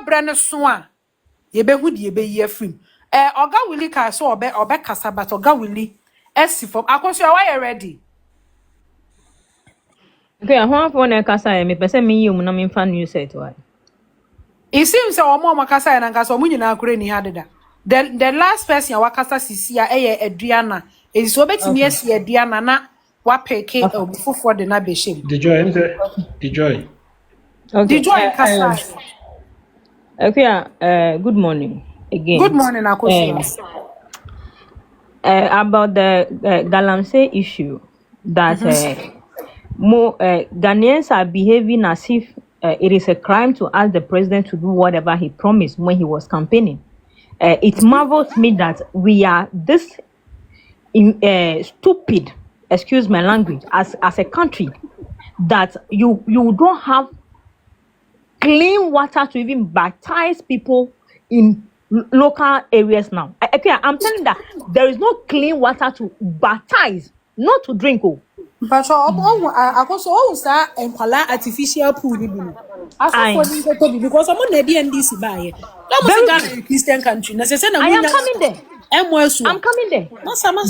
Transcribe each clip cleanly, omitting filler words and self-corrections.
brand so a ye be hu de be ye film oga Willie ka so obe kasa but oga Willie esi from akosua why you ready okay how for na kasa me pese me yi mu na me fa news set why it seems say omo makasa na nkasa omo nyina akure ni hadeda the last person ya wakasa sisia Adriana so betimi esi Adriana na wa peke fofo de na be shem the joy okay the joy kasa okay good morning again. Good morning Akosua. About the galamsey issue that Ghanaians are behaving as if it is a crime to ask the president to do whatever he promised when he was campaigning. It marvels me that we are this stupid, excuse my language, as a country, that you don't have clean water to even baptize people in local areas now. I'm telling you that there is no clean water to baptize, not to drink. But Akoso say enkwala artificial pool bi no. Aso for this to because I'm on the NDC buy. That was a Christian country. Na say na I am coming there. I'm coming there.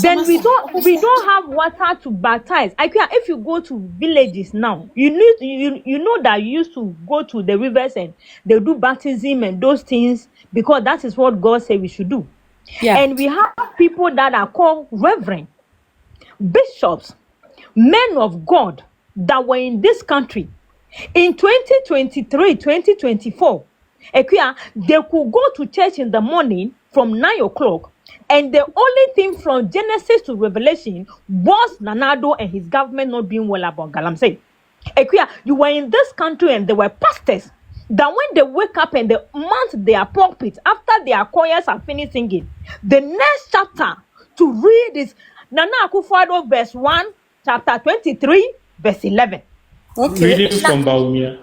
Then we don't have water to baptize. If you go to villages now, you know that you used to go to the rivers and they do baptism and those things because that is what God said we should do. Yeah. And we have people that are called reverend, bishops, men of God that were in this country in 2023, 2024. They could go to church in the morning from 9 o'clock. And the only thing from Genesis to Revelation was Nanado and his government not being well about galamsey. You were in this country and there were pastors that when they wake up and they mount their pulpit after their choirs are finished singing, the next chapter to read is Nana Akufo-Addo verse 1, chapter 23, verse 11. Okay. Reading from Baumia.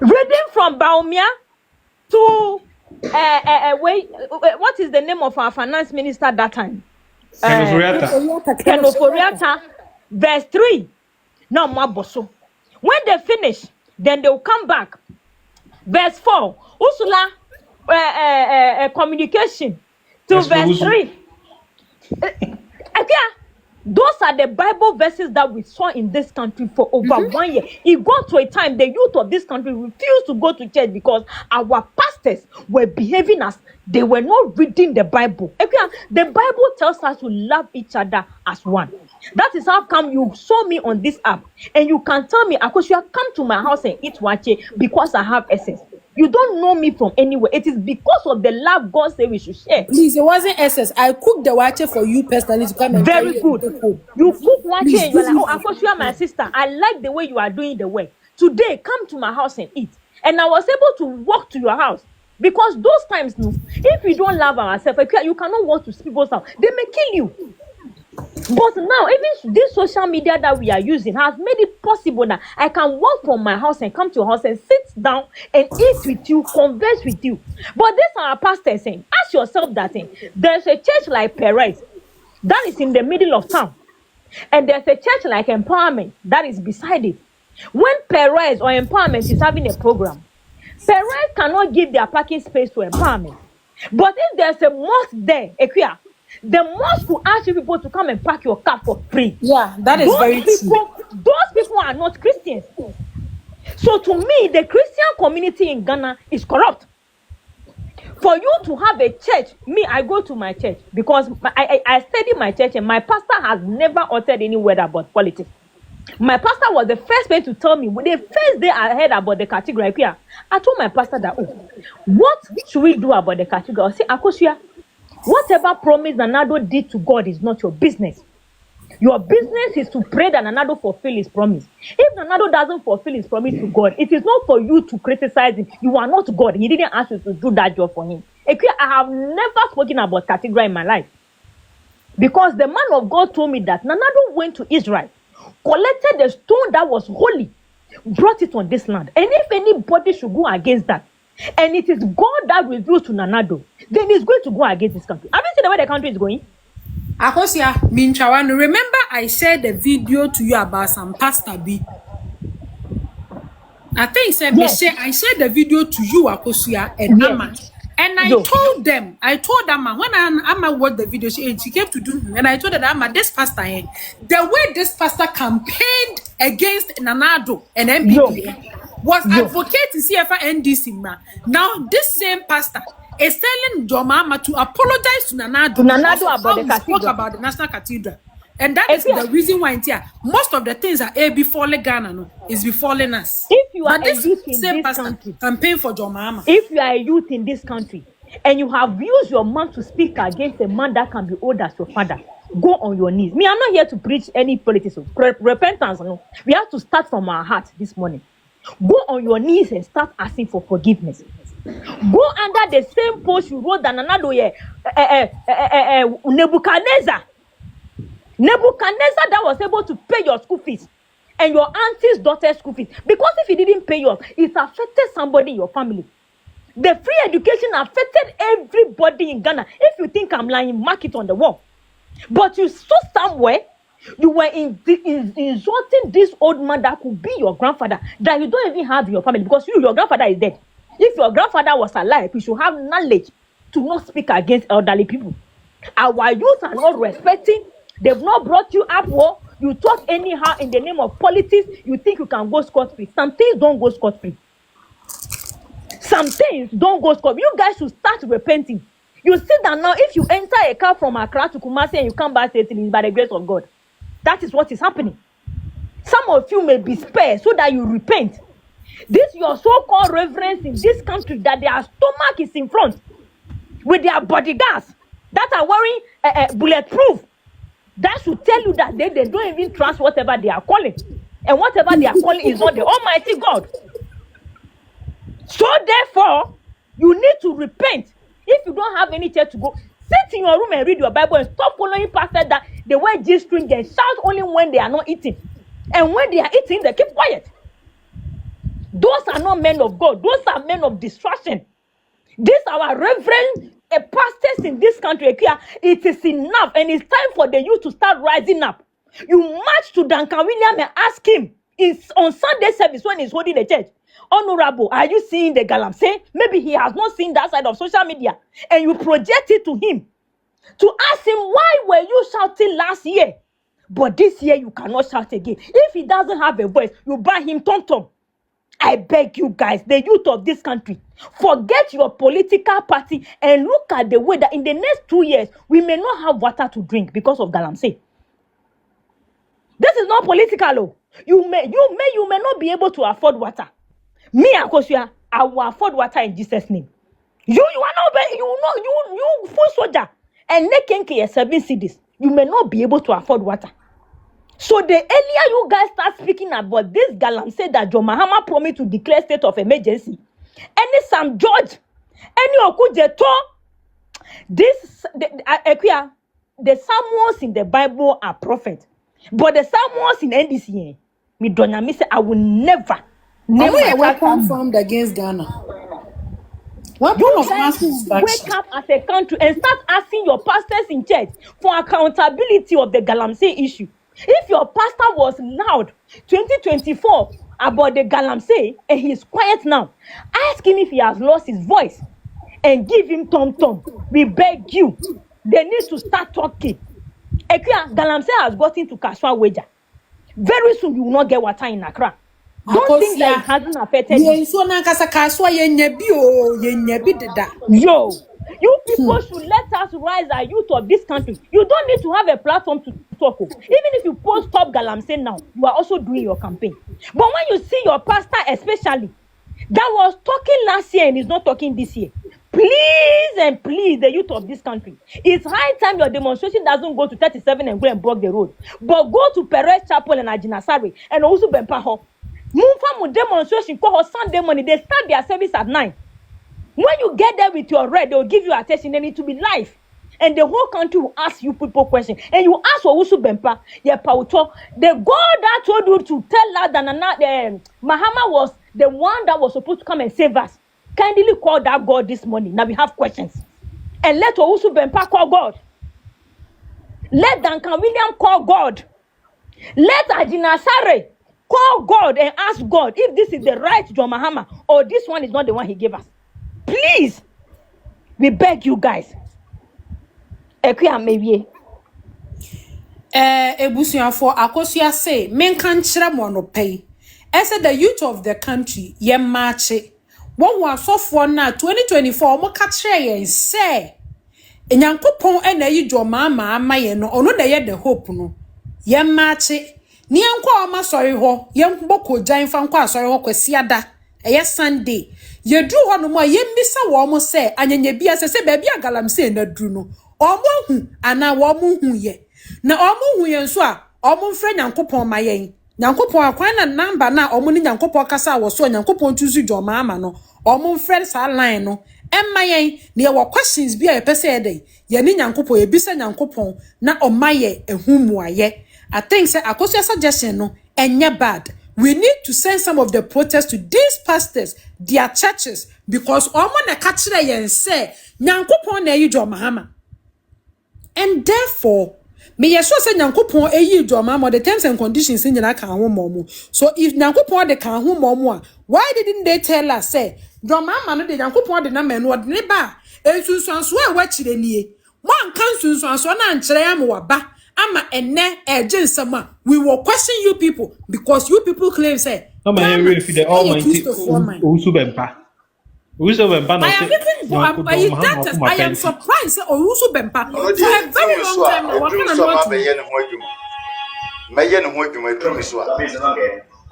Reading from Baumia to what is the name of our finance minister that time? Kenoforiata, verse 3. Now, Maboso. When they finish, then they will come back. Verse 4. Ursula, communication to verse 3. Those are the Bible verses that we saw in this country for over 1 year. It got to a time the youth of this country refused to go to church because our pastors were behaving as they were not reading the Bible. The Bible tells us to love each other as one. That is how come you saw me on this app and you can tell me, Akosua, come to my house and eat wache because I have essence. You don't know me from anywhere. It is because of the love God said we should share. Please, it wasn't essence. I cooked the wache for you personally to come and very good. You cook wache and you're like, oh, Akosua, my sister, I like the way you are doing the work. Today, come to my house and eat. And I was able to walk to your house. Because those times, if we don't love ourselves, you cannot walk to people's house. They may kill you. But now, even this social media that we are using has made it possible that I can walk from my house and come to your house and sit down and eat with you, converse with you. But this is our pastor saying, ask yourself that thing. There's a church like Perez that is in the middle of town. And there's a church like Empowerment that is beside it. When Perez or Empowerment is having a program, Perez cannot give their parking space to Empowerment. But if there's a mosque there, the mosque will ask you people to come and park your car for free. Yeah, that is very true. Those people are not Christians. So to me, the Christian community in Ghana is corrupt. For you to have a church, I go to my church because I study my church and my pastor has never uttered any word about politics. My pastor was the first person to tell me, the first day I heard about the category, I told my pastor that, what should we do about the category? I said, Akosua, whatever promise Nanado did to God is not your business. Your business is to pray that Nanado fulfill his promise. If Nanado doesn't fulfill his promise to God, it is not for you to criticize him. You are not God. He didn't ask you to do that job for him. I have never spoken about category in my life. Because the man of God told me that Nanado went to Israel, collected the stone that was holy, brought it on this land. And if anybody should go against that, and it is God that reveals to Nanado, then he's going to go against this country. Have you seen the way the country is going? Akosia, Minchawan, remember I shared the video to you about some Pastor B. I think said Yes. I shared the video to you, Akosia and Yes. Amma. And I Yo. told Amma, when Amma watched the video, she came to do, and I told her, Amma, this pastor, the way this pastor campaigned against Nanado and MPP was advocating CFA NDC. Now, this same pastor is telling Jomama to apologize to Nanado about the cathedral. Spoke about the National Cathedral. And that is the reason why most of the things that are befalling Ghana no, is befalling us. If you are but a youth in this country, campaign for John Mahama. If you are a youth in this country and you have used your mouth to speak against a man that can be old as your father, go on your knees. Me, I'm not here to preach any politics. Repentance, no. We have to start from our heart this morning. Go on your knees and start asking for forgiveness. Go under the same post you wrote than another year. Nebuchadnezzar that was able to pay your school fees and your auntie's daughter's school fees. Because if he didn't pay yours, it affected somebody in your family. The free education affected everybody in Ghana. If you think I'm lying, mark it on the wall. But you saw somewhere, you were insulting this old man that could be your grandfather, that you don't even have in your family, because your grandfather is dead. If your grandfather was alive, you should have knowledge to not speak against elderly people. Our youth are not respecting. They've not brought you up well. You talk anyhow in the name of politics. You think you can go scot-free. Some things don't go scot-free. Some things don't go scot-free. You guys should start repenting. You see that now, if you enter a car from Accra to Kumasi and you come back safely, it's by the grace of God. That is what is happening. Some of you may be spared so that you repent. This your so-called reverends in this country, that their stomach is in front with their bodyguards that are wearing bulletproof. That should tell you that they don't even trust whatever they are calling. And whatever they are calling is not the Almighty God. So therefore, you need to repent. If you don't have any church to go, sit in your room and read your Bible and stop following pastors that they wear G-string and shout only when they are not eating. And when they are eating, they keep quiet. Those are not men of God. Those are men of distraction. These are our reverend pastors in this country. It is enough, and it's time for the youth to start rising up. You march to Duncan William and ask him on Sunday service when he's holding the church, Honorable, are you seeing the galamsey? Maybe he has not seen that side of social media, and you project it to him to ask him, why were you shouting last year, but this year you cannot shout again? If he doesn't have a voice, you buy him tom-tom. I beg you guys, the youth of this country, forget your political party and look at the way that in the next 2 years, we may not have water to drink because of galamsey. This is not political. Oh. You may not be able to afford water. Me, Akosia, I will afford water in Jesus' name. You are not, you full soldier, and they can 7 cities. You may not be able to afford water. So the earlier you guys start speaking about this galamsey that John Mahama promised to declare state of emergency, any Sam George, any Okujeto, the Samuels in the Bible are prophets, but the Samuels in NDC, me Donya me say I will never a weapon formed against Ghana. What you guys wake up as a country and start asking your pastors in church for accountability of the galamsey issue. If your pastor was loud 2024 about the galamsey and he's quiet now, ask him if he has lost his voice and give him tom-tom. We beg you. They need to start talking. Galamsey has gotten to Kaswa Weja. Very soon you will not get water in Accra. Don't think that it hasn't affected you. Yo. You people should let us rise our youth of this country. You don't need to have a platform to talk. Even if you post Stop Galamsey now, you are also doing your campaign. But when you see your pastor especially, that was talking last year and is not talking this year, please and please, the youth of this country, it's high time your demonstration doesn't go to 37 and go and block the road, but go to Perez Chapel and Ajinasari and also Bempaho. Move from demonstration, call her Sunday morning. They start their service at 9. When you get there with your red, they'll give you attention. They need to be live. And the whole country will ask you people questions. And you ask for Usu Bempa, the God that told you to tell us that Mahama was the one that was supposed to come and save us. Kindly call that God this morning. Now we have questions. And let Usu Bempa call God. Let Duncan William call God. Let Ajinasare Call God and ask God if this is the right John Mahama or this one is not the one he gave us. Please, we beg you guys. Ebusuafo akosia say menka nkyere mo no pay. Ese the youth of the country ye march. Won wa sofo na 2024 mo ka kire yen say Enyankopon ena yi dwoma ama ye no ono da ye the hope no. Ye march. Ni enko o ma sori ho ye mboko jan fa nko asori ho kwasi ada. Eye Sunday. Ye dru ho no mo ye mbisa wo mo say anyanya bia se baabi galamsey na dru no. Omo hu ana wo mo hu ye. Na omo hu yen so a omo mfre Nyankopon ma yen Nyankopon akwan na number na omo ni Nyankopon kasa wo so Nyankopon tuzu dwoma ama no omo mfre sa line no emma yen na ye wo questions bi a pese e dey ye ni Nyankopon e bisa Nyankopon na omaye ehumu aye. I think say akosia suggestion no enye bad. We need to send some of the protests to these pastors, their churches, because omo na ka kire yen say Nyankopon na yi dwoma ama. And therefore, me yeso say Nyankopon eyi dwoma mo the terms and conditions in nyina kan ho momo. So if Nyankopon de kan ho momo a, why didn't they tell us say dwoma ma no de Nyankopon de na menu de ne ba ensunsuanso a wa kire nie. Mo anka nsunsuanso na ankire ya mo waba ama enne ensem a we will question you people because you people claim say I'm here for the almighty Usubempa. I am surprised Owusu Bempa for a very long time now. What can I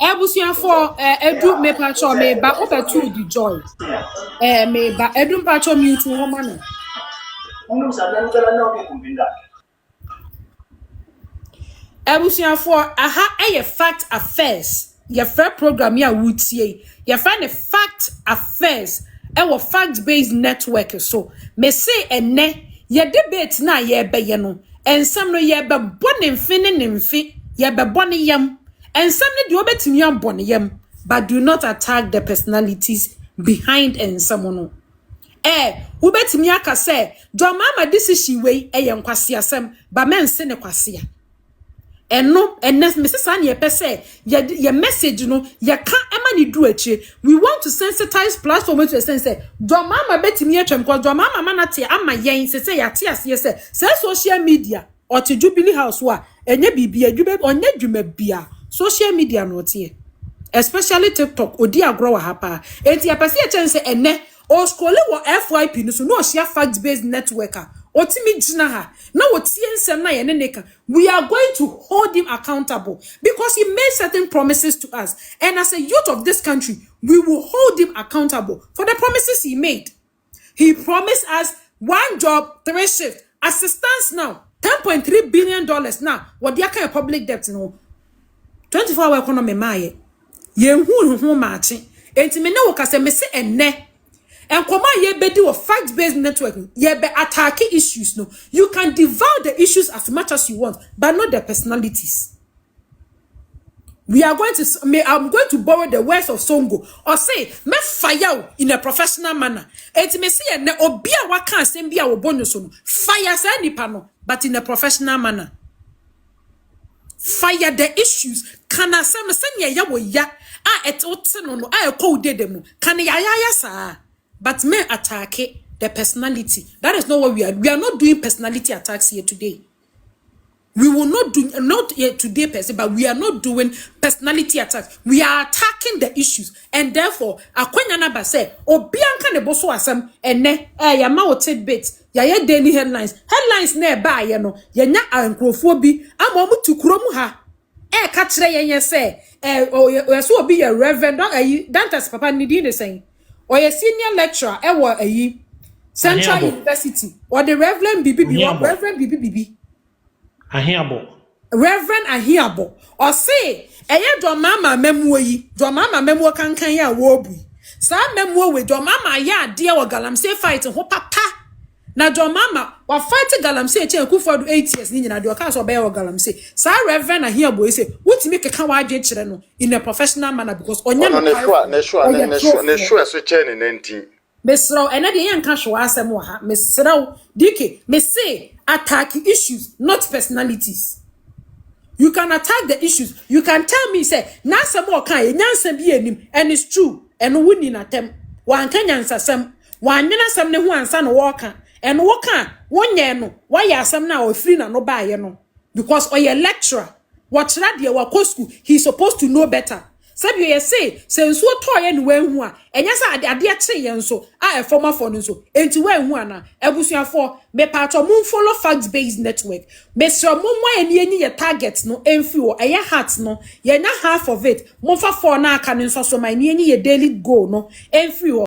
Ebusia for edu me pacho me ba over to the joy. Me ba edu pacho mute woman. Ebusia for aha a fact affairs. Your fair program ya wutie. You find a fact affairs. Our fact-based network so me say ene ye debate na ye be ye no ensam no ye be bone mfi ye be bone yam ensam no de obetimi am bone yam but do not attack the personalities behind ensam no obetimi aka say do mama decision we ye nkwase asem ba men se ne kwase eno enes Mrs. Ye pese ye message no ye ka ema ni du achi. We want to sensitize platform to a sense do mama betimi atwem ko do mama na te ama yen se ya te ase se social media or to Jubilee House wa enye bibia dwube onye dwuma bia social media no te especially TikTok odi agro wa hapa enti ya pese ye chense ene o scroll wo FYP no so no share fact based networker otimi jina ha na wotie nsem na ye neka we are going to hold him accountable because he made certain promises to us and as a youth of this country we will hold him accountable for the promises he made. He promised us 1 job 3 shifts assistance now $10.3 billion now what the kind of public debt no 24-hour economy maye ye hu maachi enti me na wo kase me se enne and come on, ye be do a fact-based networking. Ye be attacking issues. No, you can devour the issues as much as you want, but not the personalities. We are going to. I'm going to borrow the words of Songo or say, "Me fire in a professional manner." It may say, "Ne obia waka sembia wobonoso fire say nipa no, but in a professional manner." Fire the issues. Can I say me senya ya wo ya? Et oteno no. Ko de dem no. Can ya sa? But men attack the personality. That is not what we are. We are not doing personality attacks here today. We will not do not here today per se, but we are not doing personality attacks. We are attacking the issues, and therefore, akwanya na ba say obianka ne boso asem ene ya ma o tidbit ya ye daily headlines na ba ye no ye nya ankrofo bi ama mu tukuro mu ha ka kire ye say o so obi ye reverend Dantas papa ni di ne say or a senior lecturer ewa ayi Central University or the Reverend Bibi Reverend Ahiabo or say eye do mama memu yi do mama memu kankan ya wo bu sa memu we do mama ya de wa galamsey fight ho papa na do mama wa fight galamsey che Kufuor 8 years ni nyina de o ka so be wa galamsey sa Reverend Ahiabo say wutimi keka wa adwe kire no in a professional manner because onya no sure so che ne nanti mesro ena de yen ka hwe asem wa ha mesro dike me say attack issues not personalities You can attack the issues. You can tell me, say, na some more kind, and it's true. And we need them. One can answer some. One yana some ne one son walker. And walker, 1 year no. Why are some now free no buy no? Because or your lecturer, what's that dear school, he's supposed to know better. Sabi you say, since what toy and when one, and yes, I dear say and so, I a former phone so, and to when one, Ebusia for me part of moon follow facts based network. Mr. Mumma and ye targets no, enfio, a ya hearts no, ye na half of it, Mofa for na can so my near daily go no, enfio.